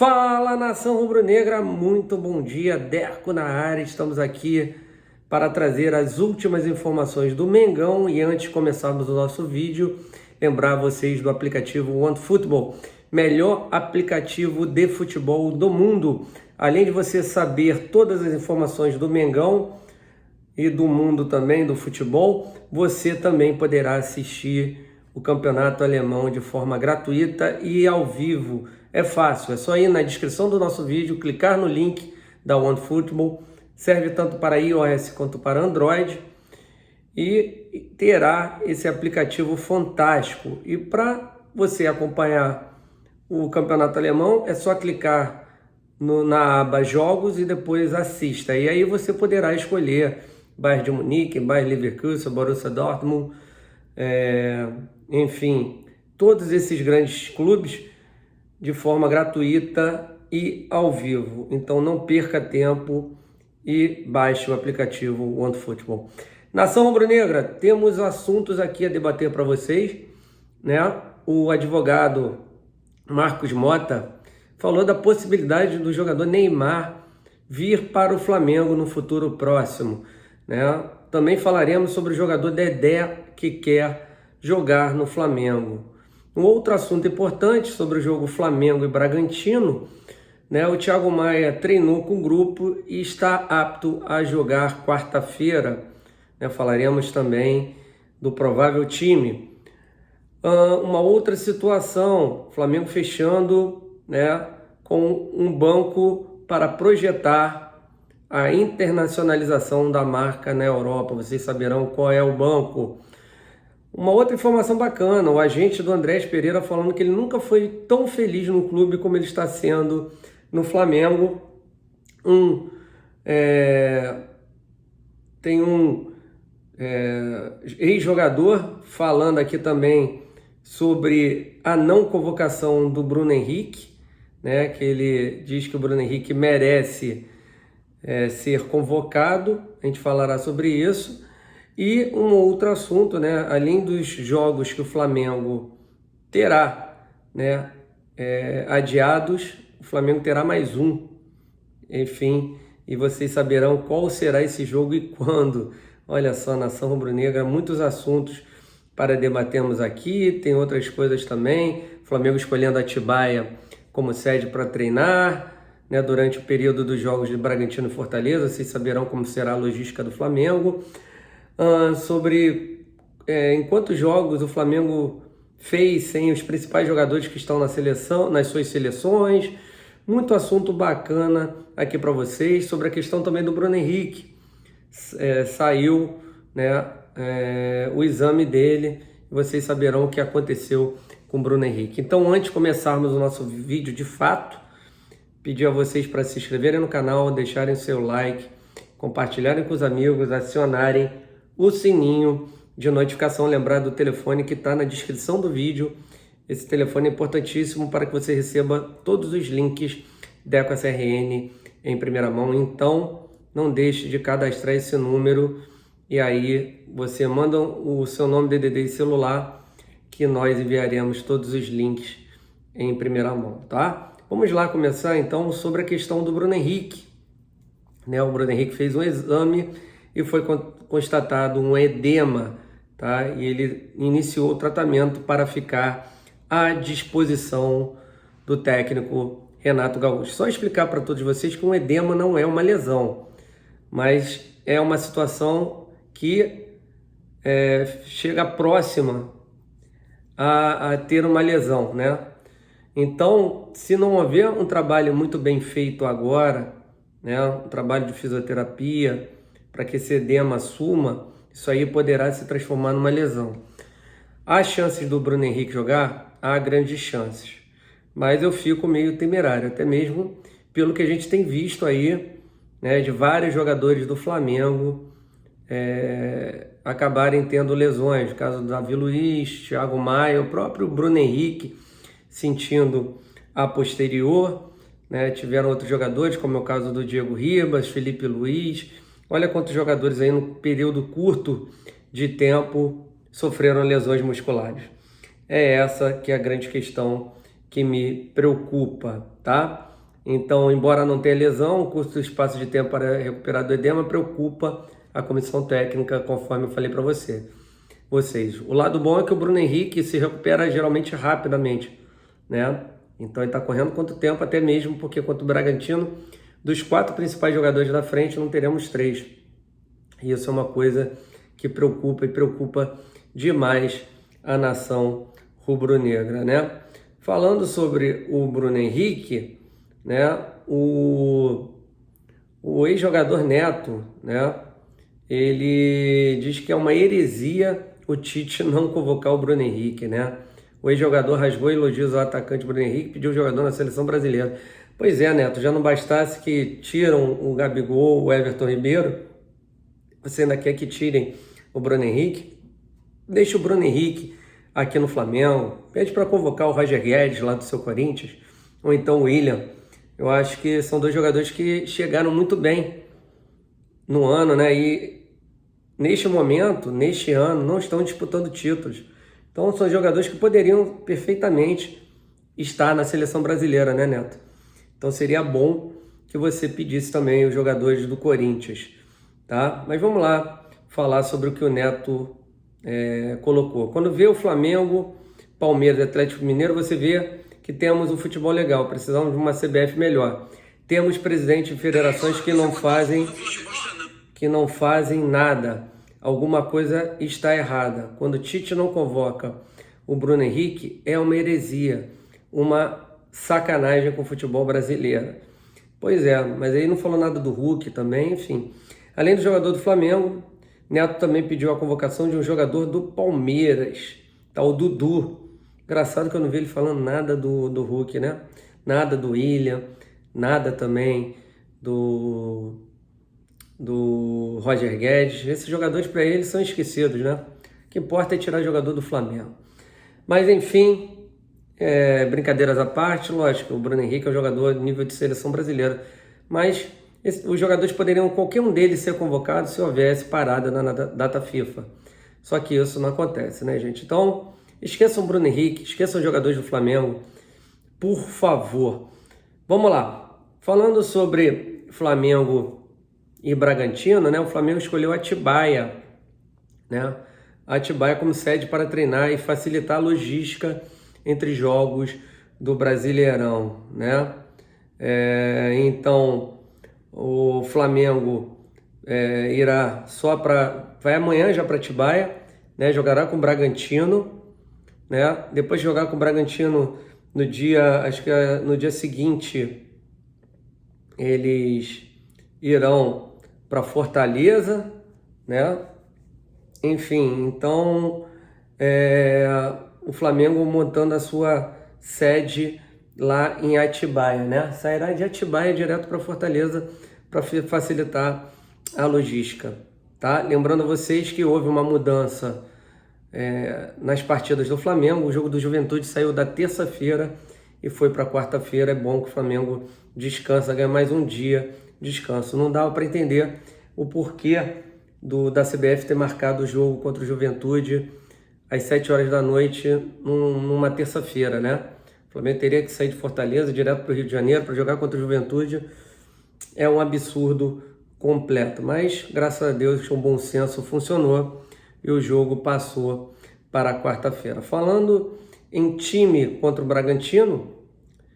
Fala, nação rubro-negra, muito bom dia, Deco na área. Estamos aqui para trazer as últimas informações do Mengão e antes de começarmos o nosso vídeo, lembrar vocês do aplicativo OneFootball, melhor aplicativo de futebol do mundo. Além de você saber todas as informações do Mengão e do mundo também do futebol, você também poderá assistir o campeonato alemão de forma gratuita e ao vivo. É fácil, é só ir na descrição do nosso vídeo, clicar no link da OneFootball, serve tanto para iOS quanto para Android e terá esse aplicativo fantástico. E para você acompanhar o campeonato alemão, é só clicar na aba Jogos e depois Assista. E aí você poderá escolher Bayern de Munique, Bayern Leverkusen, Borussia Dortmund, enfim, todos esses grandes clubes de forma gratuita e ao vivo. Então não perca tempo e baixe o aplicativo OneFootball. Nação rubro-negra, temos assuntos aqui a debater para vocês, né? O advogado Marcos Mota falou da possibilidade do jogador Neymar vir para o Flamengo no futuro próximo, né? Também falaremos sobre o jogador Dedé que quer jogar no Flamengo. Um outro assunto importante sobre o jogo Flamengo e Bragantino, né? O Thiago Maia treinou com o grupo e está apto a jogar quarta-feira, né? Falaremos também do provável time. Uma outra situação, Flamengo fechando, né, com um banco para projetar a internacionalização da marca na Europa. Vocês saberão qual é o banco. Uma outra informação bacana, o agente do Andrés Pereira falando que ele nunca foi tão feliz no clube como ele está sendo no Flamengo. Tem um ex-jogador falando aqui também sobre a não convocação do Bruno Henrique, né, que ele diz que o Bruno Henrique merece ser convocado. A gente falará sobre isso. E um outro assunto, né, além dos jogos que o Flamengo terá, né, adiados, o Flamengo terá mais um, enfim, e vocês saberão qual será esse jogo e quando. Olha só, nação rubro-negra, muitos assuntos para debatermos aqui, tem outras coisas também, Flamengo escolhendo Atibaia como sede para treinar, né, durante o período dos jogos de Bragantino e Fortaleza, vocês saberão como será a logística do Flamengo. Sobre em quantos jogos o Flamengo fez sem os principais jogadores que estão na seleção, nas suas seleções. Muito assunto bacana aqui para vocês. Sobre a questão também do Bruno Henrique. Saiu, né, o exame dele e vocês saberão o que aconteceu com o Bruno Henrique. Então, antes de começarmos o nosso vídeo de fato, pedir a vocês para se inscreverem no canal, deixarem seu like, compartilharem com os amigos, acionarem o sininho de notificação, lembrar do telefone que está na descrição do vídeo. Esse telefone é importantíssimo para que você receba todos os links Deco SRN em primeira mão. Então, não deixe de cadastrar esse número e aí você manda o seu nome, DDD e celular, que nós enviaremos todos os links em primeira mão, tá? Vamos lá começar então sobre a questão do Bruno Henrique, né? O Bruno Henrique fez um exame e foi constatado um edema, tá? E ele iniciou o tratamento para ficar à disposição do técnico Renato Gaúcho. Só explicar para todos vocês que um edema não é uma lesão, mas é uma situação que chega próxima a ter uma lesão, né? Então, se não houver um trabalho muito bem feito agora, né, um trabalho de fisioterapia, para que esse edema suma, isso aí poderá se transformar numa lesão. Há chances do Bruno Henrique jogar? Há grandes chances. Mas eu fico meio temerário, até mesmo pelo que a gente tem visto aí, né, de vários jogadores do Flamengo acabarem tendo lesões. O caso do Davi Luiz, Thiago Maia, o próprio Bruno Henrique sentindo a posterior, né? Tiveram outros jogadores, como é o caso do Diego Ribas, Felipe Luiz. Olha quantos jogadores aí no período curto de tempo sofreram lesões musculares. É essa que é a grande questão que me preocupa, tá? Então, embora não tenha lesão, o curto espaço de tempo para recuperar do edema preocupa a comissão técnica, conforme eu falei para vocês. O lado bom é que o Bruno Henrique se recupera geralmente rapidamente, né? Então ele está correndo quanto tempo, até mesmo porque contra o Bragantino, dos 4 principais jogadores da frente, não teremos 3. E isso é uma coisa que preocupa e preocupa demais a nação rubro-negra, né? Falando sobre o Bruno Henrique, né? O ex-jogador Neto, né? Ele diz que é uma heresia o Tite não convocar o Bruno Henrique, né? O ex-jogador rasgou elogios ao atacante Bruno Henrique e pediu o jogador na seleção brasileira. Pois é, Neto, já não bastasse que tiram o Gabigol, o Everton Ribeiro, você ainda quer que tirem o Bruno Henrique? Deixa o Bruno Henrique aqui no Flamengo, pede para convocar o Roger Guedes lá do seu Corinthians, ou então o William. Eu acho que são 2 jogadores que chegaram muito bem no ano, né? E neste momento, neste ano, não estão disputando títulos. Então são jogadores que poderiam perfeitamente estar na seleção brasileira, né, Neto? Então seria bom que você pedisse também os jogadores do Corinthians, tá? Mas vamos lá falar sobre o que o Neto colocou. Quando vê o Flamengo, Palmeiras e Atlético Mineiro, você vê que temos um futebol legal, precisamos de uma CBF melhor. Temos presidentes de federações que não fazem nada. Alguma coisa está errada. Quando o Tite não convoca o Bruno Henrique, é uma heresia, uma sacanagem com o futebol brasileiro. Pois é, mas aí não falou nada do Hulk também, enfim. Além do jogador do Flamengo, Neto também pediu a convocação de um jogador do Palmeiras, tá, o Dudu. Engraçado que eu não vi ele falando nada do Hulk, né? Nada do William, nada também do Roger Guedes. Esses jogadores para ele são esquecidos, né? O que importa é tirar jogador do Flamengo. Mas enfim, brincadeiras à parte, lógico, o Bruno Henrique é um jogador de nível de seleção brasileira, mas os jogadores poderiam, qualquer um deles, ser convocado se houvesse parada na data FIFA. Só que isso não acontece, né, gente? Então, esqueçam o Bruno Henrique, esqueçam os jogadores do Flamengo, por favor. Vamos lá. Falando sobre Flamengo e Bragantino, né? O Flamengo escolheu Atibaia, né? Atibaia como sede para treinar e facilitar a logística entre jogos do Brasileirão, né? Então, o Flamengo vai amanhã já para Atibaia, né? Jogará com o Bragantino, né? Depois de jogar com o Bragantino no dia seguinte, eles irão para Fortaleza, né? Enfim, então o Flamengo montando a sua sede lá em Atibaia, né? Sairá de Atibaia direto para Fortaleza para facilitar a logística, tá? Lembrando a vocês que houve uma mudança nas partidas do Flamengo. O jogo do Juventude saiu da terça-feira e foi para quarta-feira. É bom que o Flamengo descansa, ganha mais um dia de descanso. Não dava para entender o porquê da CBF ter marcado o jogo contra o Juventude às 7 horas da noite numa terça-feira, né? O Flamengo teria que sair de Fortaleza direto para o Rio de Janeiro para jogar contra o Juventude. É um absurdo completo, mas graças a Deus o bom senso funcionou e o jogo passou para a quarta-feira. Falando em time contra o Bragantino,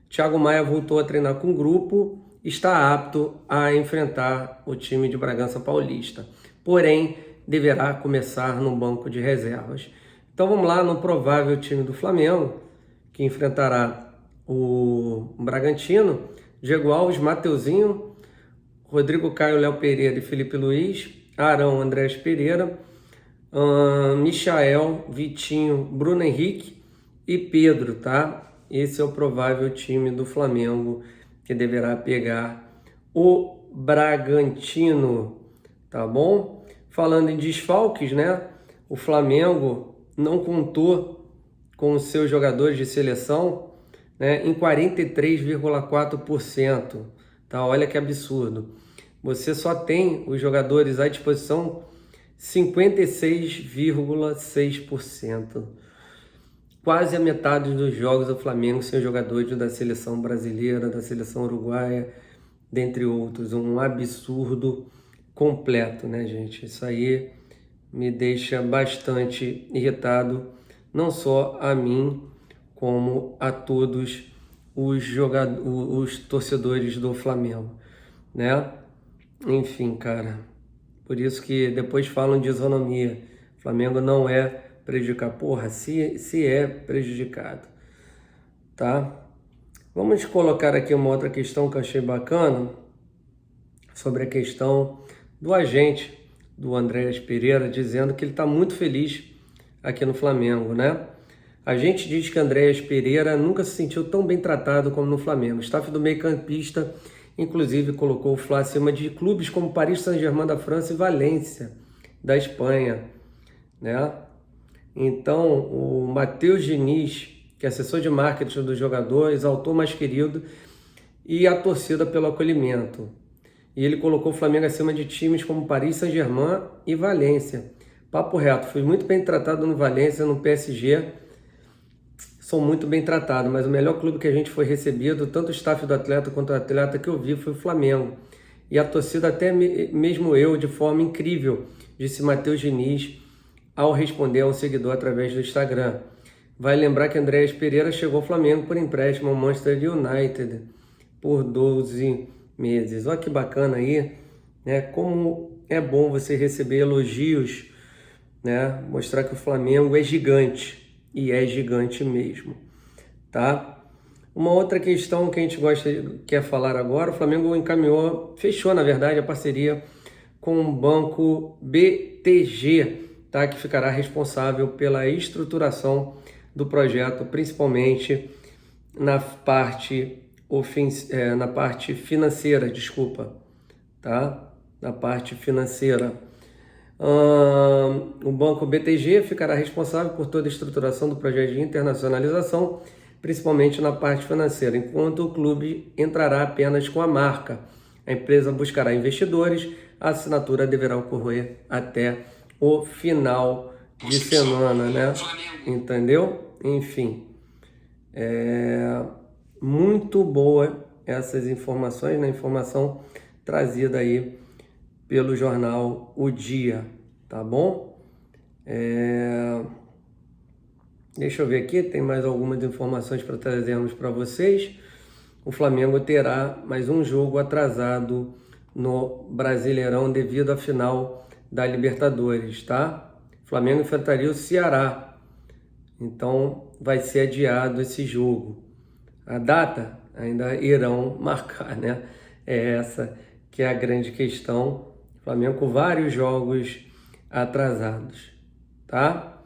Thiago Maia voltou a treinar com o grupo, está apto a enfrentar o time de Bragança Paulista, porém deverá começar no banco de reservas. Então vamos lá no provável time do Flamengo, que enfrentará o Bragantino: Diego Alves, Mateuzinho, Rodrigo Caio, Léo Pereira e Felipe Luiz, Arão, Andrés Pereira, Michael, Vitinho, Bruno Henrique e Pedro, tá? Esse é o provável time do Flamengo que deverá pegar o Bragantino, tá bom? Falando em desfalques, né? O Flamengo não contou com os seus jogadores de seleção, né, em 43,4%, tá? Olha que absurdo. Você só tem os jogadores à disposição 56,6%. quase a metade dos jogos do Flamengo sem jogadores da seleção brasileira, da seleção uruguaia, dentre outros. Um absurdo completo, né, gente? Isso aí me deixa bastante irritado, não só a mim, como a todos os torcedores do Flamengo, né? Enfim, cara, por isso que depois falam de isonomia. O Flamengo não é prejudicado. Porra, se é prejudicado, tá? Vamos colocar aqui uma outra questão que eu achei bacana, sobre a questão do agente do Andréas Pereira, dizendo que ele está muito feliz aqui no Flamengo, né? A gente diz que Andréas Pereira nunca se sentiu tão bem tratado como no Flamengo. O staff do meio-campista, inclusive, colocou o Fla acima de clubes como Paris Saint-Germain da França e Valência da Espanha, né? Então, o Matheus Diniz, que é assessor de marketing do jogador, exaltou o mais querido e a torcida pelo acolhimento. E ele colocou o Flamengo acima de times como Paris Saint-Germain e Valência. Papo reto, fui muito bem tratado no Valência, no PSG, sou muito bem tratado, mas o melhor clube que a gente foi recebido, tanto o staff do atleta quanto o atleta que eu vi, foi o Flamengo. E a torcida, até mesmo eu, de forma incrível, disse Matheus Diniz, ao responder a um seguidor através do Instagram. Vai lembrar que Andréas Pereira chegou ao Flamengo por empréstimo ao Manchester United por 12 meses. Olha que bacana aí, né? Como é bom você receber elogios, né? Mostrar que o Flamengo é gigante, e é gigante mesmo, tá? Uma outra questão que a gente quer falar agora, o Flamengo fechou, na verdade, a parceria com o banco BTG, tá? Que ficará responsável pela estruturação do projeto, principalmente na parte financeira, tá? Na parte financeira. O banco BTG ficará responsável por toda a estruturação do projeto de internacionalização, principalmente na parte financeira, enquanto o clube entrará apenas com a marca. A empresa buscará investidores, a assinatura deverá ocorrer até o final de semana, né? Entendeu? Enfim, muito boa essas informações, né? Informação trazida aí pelo jornal O Dia, tá bom? Deixa eu ver aqui, tem mais algumas informações para trazermos para vocês. O Flamengo terá mais um jogo atrasado no Brasileirão devido à final da Libertadores, tá? O Flamengo enfrentaria o Ceará, então vai ser adiado esse jogo. A data ainda irão marcar, né? É essa que é a grande questão. O Flamengo com vários jogos atrasados, tá?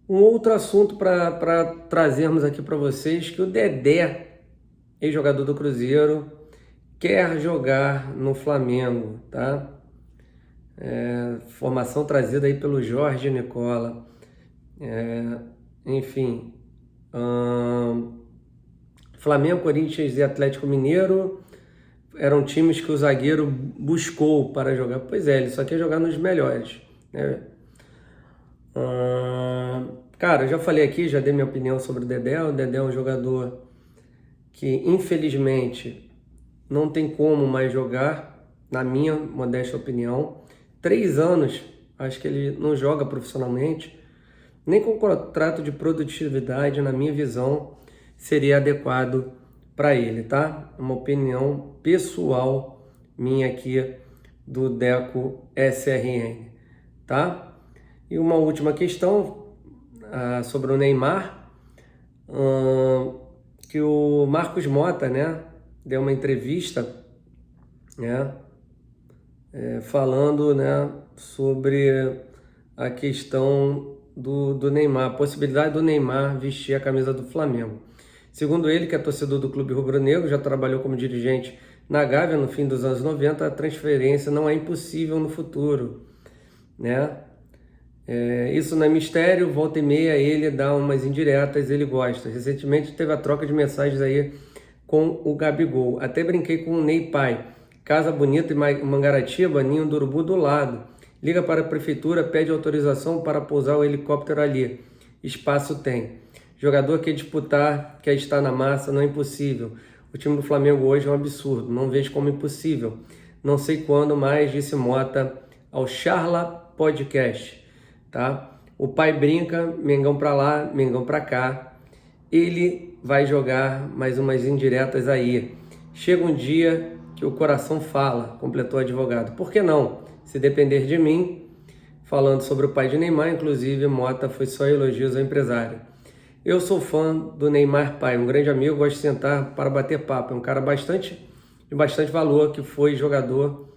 Um outro assunto para trazermos aqui para vocês, que o Dedé, ex-jogador do Cruzeiro, quer jogar no Flamengo, tá? Formação trazida aí pelo Jorge Nicola. Enfim, Flamengo, Corinthians e Atlético Mineiro eram times que o zagueiro buscou para jogar. Pois é, ele só quer jogar nos melhores, né? Cara, eu já falei aqui, já dei minha opinião sobre o Dedé. O Dedé é um jogador que, infelizmente, não tem como mais jogar, na minha modesta opinião. 3 anos, acho que ele não joga profissionalmente. Nem com contrato de produtividade, na minha visão, seria adequado para ele, tá? Uma opinião pessoal minha aqui do Deco SRN, tá? E uma última questão sobre o Neymar, que o Marcos Mota, né, deu uma entrevista, né, falando, né, sobre a questão do Neymar, a possibilidade do Neymar vestir a camisa do Flamengo. Segundo ele, que é torcedor do clube rubro-negro, já trabalhou como dirigente na Gávea no fim dos anos 90, a transferência não é impossível no futuro, né? Isso não é mistério, volta e meia ele dá umas indiretas, ele gosta. Recentemente teve a troca de mensagens aí com o Gabigol. Até brinquei com o Ney Pai. Casa bonita em Mangaratiba, ninho do urubu do lado. Liga para a prefeitura, pede autorização para pousar o helicóptero ali. Espaço tem. Jogador quer disputar, quer estar na massa, não é impossível. O time do Flamengo hoje é um absurdo, não vejo como impossível. Não sei quando mais, disse Mota ao Charla Podcast, tá? O pai brinca, Mengão pra lá, Mengão pra cá. Ele vai jogar mais umas indiretas aí. Chega um dia que o coração fala, completou o advogado. Por que não? Se depender de mim, falando sobre o pai de Neymar, inclusive, Mota foi só elogios ao empresário. Eu sou fã do Neymar pai, um grande amigo, gosto de sentar para bater papo. É um cara de bastante valor, que foi jogador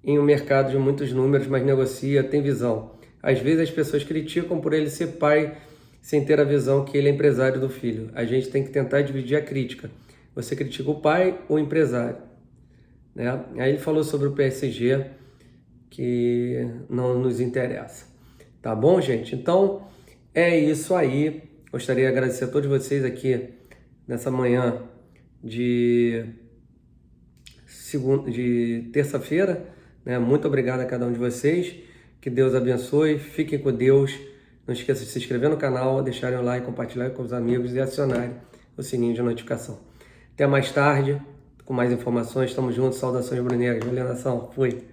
em um mercado de muitos números, mas negocia, tem visão. Às vezes as pessoas criticam por ele ser pai sem ter a visão que ele é empresário do filho. A gente tem que tentar dividir a crítica. Você critica o pai ou o empresário, né? Aí ele falou sobre o PSG, que não nos interessa. Tá bom, gente? Então, é isso aí. Gostaria de agradecer a todos vocês aqui nessa manhã de terça-feira, né? Muito obrigado a cada um de vocês. Que Deus abençoe. Fiquem com Deus. Não esqueça de se inscrever no canal, deixarem o like, compartilhar com os amigos e acionarem o sininho de notificação. Até mais tarde, com mais informações. Estamos juntos. Saudações, Brunegras. Valeu, nação. Fui.